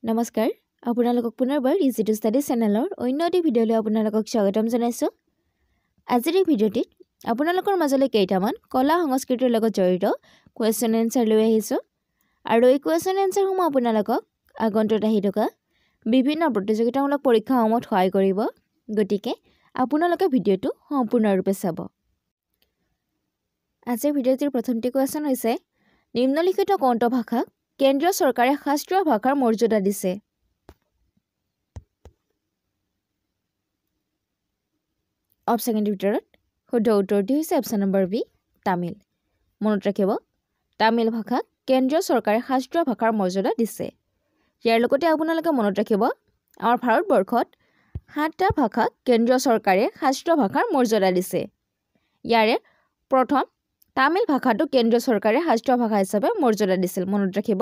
নমস্কাৰ আপোনালোকক পুনৰবাৰ ইজি টু ষ্টাডি চেনেলৰ অন্য এটি ভিডিঅ'লৈ আপোনালোকক স্বাগতম জনাইছোঁ আজিৰ এই ভিডিঅ'টিত আপোনালোকৰ মাজলৈ কেইটামান কলা সংস্কৃতিৰ লগত জড়িত কোৱেশ্চন এনসাৰ লৈ আহিছোঁ আৰু এই কোৱেশ্চন এনসাৰসমূহ আপোনালোকক আগন্তুক আহি থকা বিভিন্ন প্ৰতিযোগিতামূলক পৰীক্ষাসমূহত সহায় কৰিব গতিকে আপোনালোকে ভিডিঅ'টো সম্পূৰ্ণৰূপে চাব আজিৰ ভিডিঅ'টিৰ প্ৰথমটি কোৱেশ্চন হৈছে নিম্নলিখিত কোনটো ভাষাক কেন্দ্ৰীয় চৰকাৰে শাস্ত্ৰীয় ভাষাৰ মৰ্যাদা দিছে অপচনৰ ভিতৰত শুদ্ধ উত্তৰটি হৈছে অপচন নম্বৰ বি তামিল মনত ৰাখিব তামিল ভাষাক কেন্দ্ৰীয় চৰকাৰে শাস্ত্ৰীয় ভাষাৰ মৰ্যাদা দিছে ইয়াৰ লগতে আপোনালোকে মনত ৰাখিব আমাৰ ভাৰতবৰ্ষত 7টা ভাষাক কেন্দ্ৰীয় চৰকাৰে শাস্ত্ৰীয় ভাষাৰ মৰ্যাদা দিছে ইয়াৰে প্ৰথম তামিল ভাষাটো কেন্দ্ৰীয় চৰকাৰে শাস্ত্ৰীয় ভাষা হিচাপে মৰ্যাদা দিছিল মনত ৰাখিব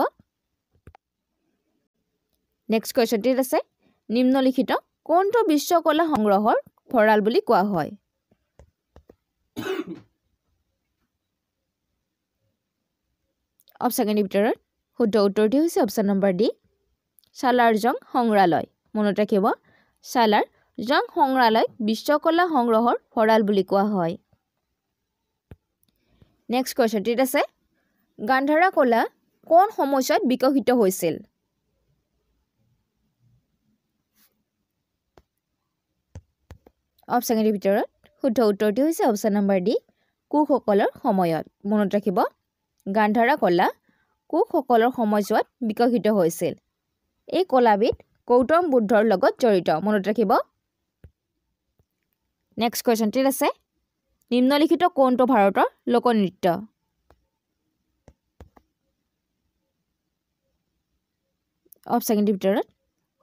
নেক্সট কোৱেশ্চনটিত আছে নিম্নলিখিত কোনটো বিশ্ব কলা সংগ্ৰহৰ ভঁৰাল বুলি কোৱা হয় অপচনৰ ভিতৰত শুদ্ধ উত্তৰটি হৈছে অপচন নম্বৰ ডি সালাৰজং সংগ্ৰহালয় মনত ৰাখিব সালাৰজং সংগ্ৰহালয় বিশ্ব কলা সংগ্ৰহৰ ভঁৰাল বুলি কোৱা হয় নেক্সট কোৱেশ্চনটিত আছে গান্ধাৰা কলা কোন সময়ত বিকশিত হৈছিল অপচনৰ ভিতৰত শুদ্ধ উত্তৰটি হৈছে অপচন নম্বৰ ডি কুশসকলৰ সময়ত মনত ৰাখিব গান্ধাৰা কলা কুশসকলৰ সময়ত বিকশিত হৈছিল এই কলাবিধ গৌতম বুদ্ধৰ লগত জড়িত মনত ৰাখিব নেক্সট কোৱেশ্চনটিত আছে নিম্নলিখিত কোনটো ভাৰতৰ লোকনৃত্য অপচনৰ ভিতৰত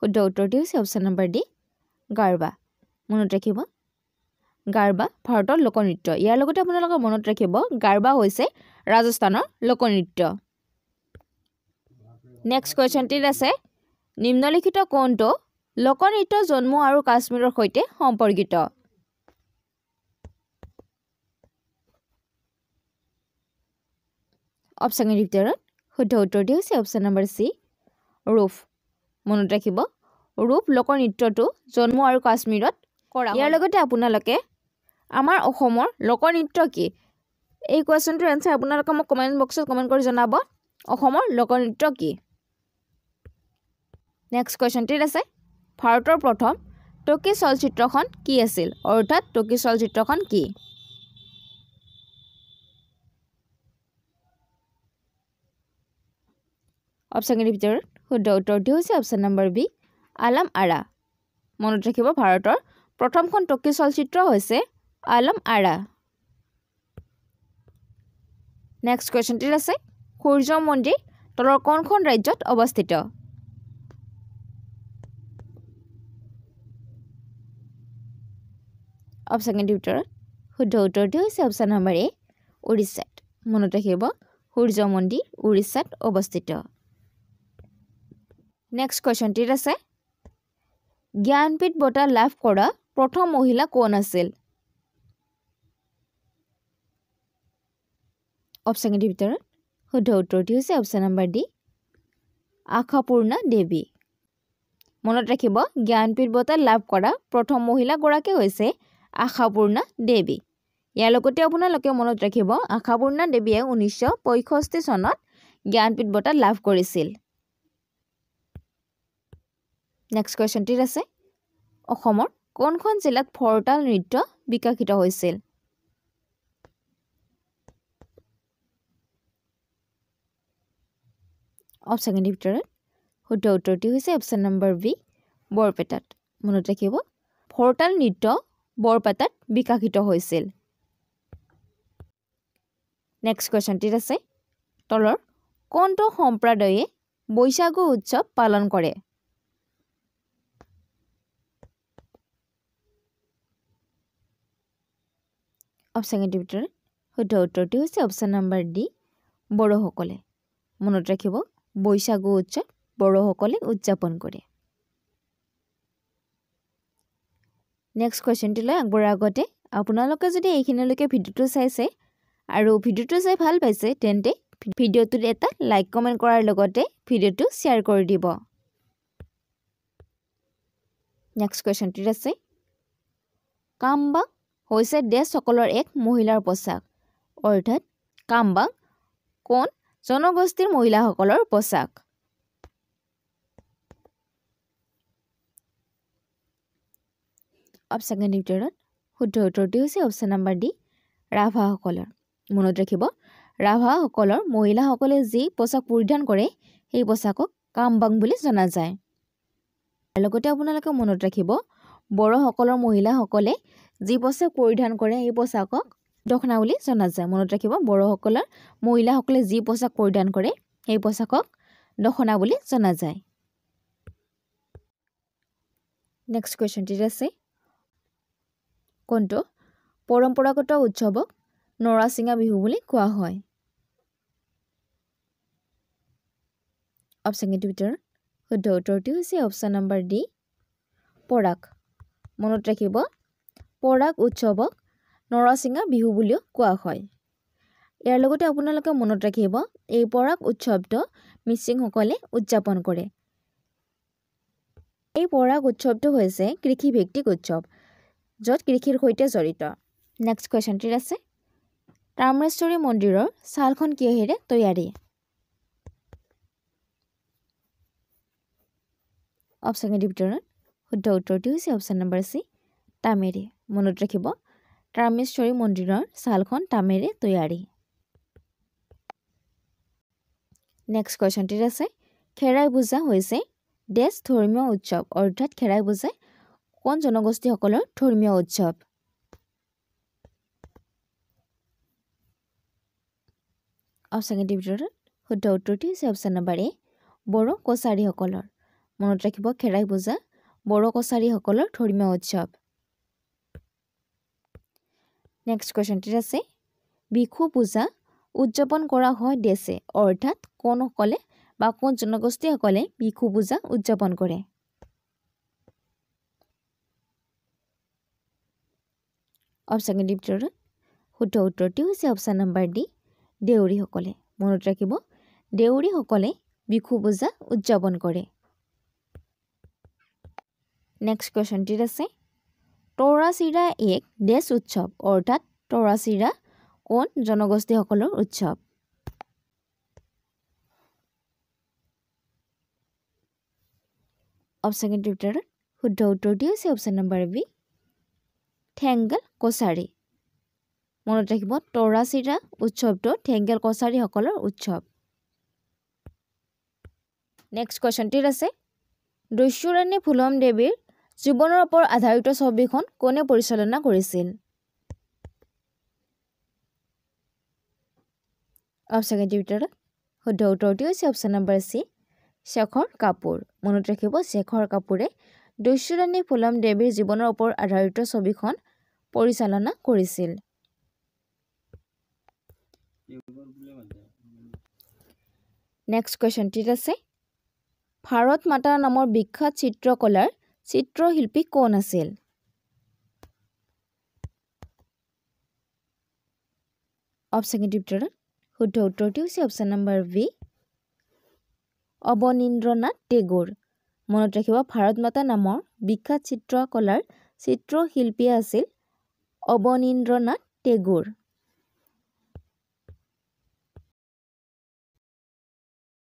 শুদ্ধ উত্তৰটি হৈছে অপচন নম্বৰ ডি গাৰবা মনত ৰাখিব গাৰবা ভাৰতৰ লোকনৃত্য ইয়াৰ লগতে আপোনালোকে মনত ৰাখিব গাৰবা হৈছে ৰাজস্থানৰ লোকনৃত্য নেক্সট কোৱেশ্চনটিত আছে নিম্নলিখিত কোনটো লোকনৃত্য জম্মু আৰু কাশ্মীৰৰ সৈতে সম্পৰ্কিত অপচনৰ ভিতৰত শুদ্ধ উত্তৰটি হৈছে অপচন নম্বৰ চি ৰূপ মনত ৰাখিব ৰূপ লোকনৃত্যটো জম্মু আৰু কাশ্মীৰত কৰা ইয়াৰ লগতে আপোনালোকে আমাৰ অসমৰ লোকনৃত্য কি এই কোৱেশ্চনটোৰ এনসাৰ আপোনালোকে মোক কমেন্ট বক্সত কমেন্ট কৰি জনাব অসমৰ লোকনৃত্য কি নেক্সট কোৱেশ্চনটিত আছে ভাৰতৰ প্ৰথম টকি চলচ্চিত্ৰখন কি আছিল অৰ্থাৎ টকি চলচ্চিত্ৰখন কি অপচনৰ ভিতৰত শুদ্ধ উত্তৰটি হৈছে option number B Alam Ara মনত ৰাখিব ভাৰতৰ প্ৰথমখন টকি চলচ্চিত্ৰ হৈছে আলম আৰা নেক্সট কোৱেশ্চনটিত আছে সূৰ্য মন্দিৰ তলৰ কোনখন ৰাজ্যত অৱস্থিত অপচনৰ ভিতৰত শুদ্ধ উত্তৰটি হৈছে অপচন নম্বৰ এ উৰিষ্যাত মনত ৰাখিব সূৰ্য মন্দিৰ উৰিষ্যাত অৱস্থিত নেক্সট কোৱেশ্চনটিত আছে জ্ঞানপীঠ বঁটা লাভ কৰা প্ৰথম মহিলা কোন আছিল অপচনৰ ভিতৰত শুদ্ধ উত্তৰটি হৈছে অপচন নম্বৰ ডি আশাপূৰ্ণা দেৱী মনত ৰাখিব জ্ঞানপীঠ বঁটা লাভ কৰা প্ৰথম মহিলা গৰাকী হৈছে আশাপূৰ্ণা দেৱী ইয়াৰ লগতে আপোনালোকে মনত ৰাখিব আশাপূৰ্ণা দেৱীয়ে 1965 চনত জ্ঞানপীঠ বঁটা লাভ কৰিছিল নেক্সট কোৱেশ্চনটিত আছে অসমৰ কোনখন জিলাত ফৰতাল নৃত্য বিকশিত হৈছিল অপচনৰ ভিতৰত শুদ্ধ উত্তৰটি হৈছে অপচন নম্বৰ বি বৰপেটাত মনত ৰাখিব ফৰতাল নৃত্য বৰপেটাত বিকশিত হৈছিল নেক্সট কোৱেশ্চনটিত আছে তলৰ কোনটো সম্প্ৰদায়ে বৈশাগু উৎসৱ পালন কৰে অপচনৰ ভিতৰত শুদ্ধ উত্তৰটি হৈছে অপচন নম্বৰ ডি বড়োসকলে মনত ৰাখিব বৈশাগু উৎসৱ বড়োসকলে উদযাপন কৰে নেক্সট কোৱেশ্চনটিলৈ আগবঢ়াৰ আগতে আপোনালোকে যদি এইখিনিলৈকে ভিডিঅ'টো চাইছে আৰু ভিডিঅ'টো চাই ভাল পাইছে তেন্তে ভিডিঅ'টোত এটা লাইক কমেন্ট কৰাৰ লগতে ভিডিঅ'টো শ্বেয়াৰ কৰি দিব নেক্সট কুৱেশ্যনটিত আছে কামবাং হৈছে দেশসকলৰ এক মহিলাৰ পোছাক অৰ্থাৎ কামবাং কোন জনগোষ্ঠীৰ মহিলাসকলৰ পোছাক ছেকেণ্ড ভিতৰত শুদ্ধ উত্তৰটি হৈছে অপশ্যন নম্বৰ ডি ৰাভাসকলৰ মনত ৰাখিব ৰাভাসকলৰ মহিলাসকলে যি পোছাক পৰিধান কৰে সেই পোছাকক কামবাং বুলি জনা যায় লগতে আপোনালোকে মনত ৰাখিব বড়োসকলৰ মহিলাসকলে যি পোছাক পৰিধান কৰে সেই পোছাকক দখনা বুলি জনা যায় মনত ৰাখিব বড়োসকলৰ মহিলাসকলে যি পোছাক পৰিধান কৰে সেই পোছাকক দখনা বুলি জনা যায় নেক্সট কুৱেশ্যনটিত আছে কোনটো পৰম্পৰাগত উৎসৱক নৰাচিঙা বিহু বুলি কোৱা হয় অপশ্যন কেইটাৰ ভিতৰত শুদ্ধ উত্তৰটি হৈছে অপশ্যন নম্বৰ ডি পৰাগ মনত ৰাখিব পৰাগ উৎসৱক নৰাচিঙা বিহু বুলিও কোৱা হয় ইয়াৰ লগতে আপোনালোকে মনত ৰাখিব এই পৰাগ উৎসৱটো মিচিংসকলে উদযাপন কৰে এই পৰাগ উৎসৱটো হৈছে কৃষিভিত্তিক উৎসৱ য'ত কৃষিৰ সৈতে জড়িত নেক্সট কুৱেশ্যনটিত আছে তাম্ৰেশ্বৰী মন্দিৰৰ ছালখন কিহেৰে তৈয়াৰী অপশ্যন কেইটাৰ ভিতৰত শুদ্ধ উত্তৰটি হৈছে অপশ্যন নম্বৰ চি তামেৰে মনত ৰাখিব তাম্ৰেশ্বৰী মন্দিৰৰ ছালখন তামেৰে তৈয়াৰী নেক্সট কুৱেশ্যনটিত আছে খেৰাই পূজা হৈছে দেশ ধৰ্মীয় উৎসৱ অৰ্থাৎ খেৰাই পূজা কোন জনগোষ্ঠীসকলৰ ধৰ্মীয় উৎসৱ অপশ্যন কেইটাৰ ভিতৰত শুদ্ধ উত্তৰটি হৈছে অপশ্যন নম্বৰ এ বড়ো কছাৰীসকলৰ মনত ৰাখিব খেৰাই পূজা বড়ো কছাৰীসকলৰ ধৰ্মীয় উৎসৱ নেক্সট কুৱেশ্যনটিত আছে বিহু পূজা উদযাপন কৰা হয় দেশে অৰ্থাৎ কোনসকলে বা কোন জনগোষ্ঠীসকলে বিহু পূজা উদযাপন কৰে অপশ্যন কেইটাৰ ভিতৰত শুদ্ধ উত্তৰটি হৈছে অপশ্যন নম্বৰ ডি দেউৰীসকলে মনত ৰাখিব দেউৰীসকলে বিহু পূজা উদযাপন কৰে নেক্সট কুৱেশ্যনটিত আছে তৰাচিৰা এক দেশ উৎসৱ অৰ্থাৎ তৰাচিৰা কোন জনগোষ্ঠীসকলৰ উৎসৱ অপশ্যন কেইটাৰ ভিতৰত শুদ্ধ উত্তৰটি হৈছে অপশ্যন নম্বৰ বি ঠেংগাল কছাৰী মনত ৰাখিব তৰাচিৰা উৎসৱটো ঠেংগাল কছাৰীসকলৰ উৎসৱ নেক্সট কুৱেশ্যনটিত আছে দস্যুৰাণী ফুলম দেৱীৰ জীৱনৰ ওপৰত আধাৰিত ছবিখন কোনে পৰিচালনা কৰিছিল অপশ্যন কেইটাৰ ভিতৰত শুদ্ধ উত্তৰটি হৈছে option number C Shekhar Kapoor মনত ৰাখিব শেখৰ কাপুৰে দস্যুৰাণী ফুলম দেৱীৰ জীৱনৰ ওপৰত আধাৰিত ছবিখন পৰিচালনা কৰিছিল নেক্সট কুৱেশ্যনটিত আছে ভাৰত মাতা নামৰ বিখ্যাত চিত্ৰকলাৰ চিত্ৰশিল্পী কোন আছিল অপশ্যন কেইটাৰ ভিতৰত শুদ্ধ উত্তৰটি হৈছে option number B Abanindranath Tagore মনত ৰাখিব ভাৰত মাতা নামৰ বিখ্যাত চিত্ৰকলাৰ চিত্ৰশিল্পী আছিল অৱনীন্দ্ৰনাথ টেগোৰ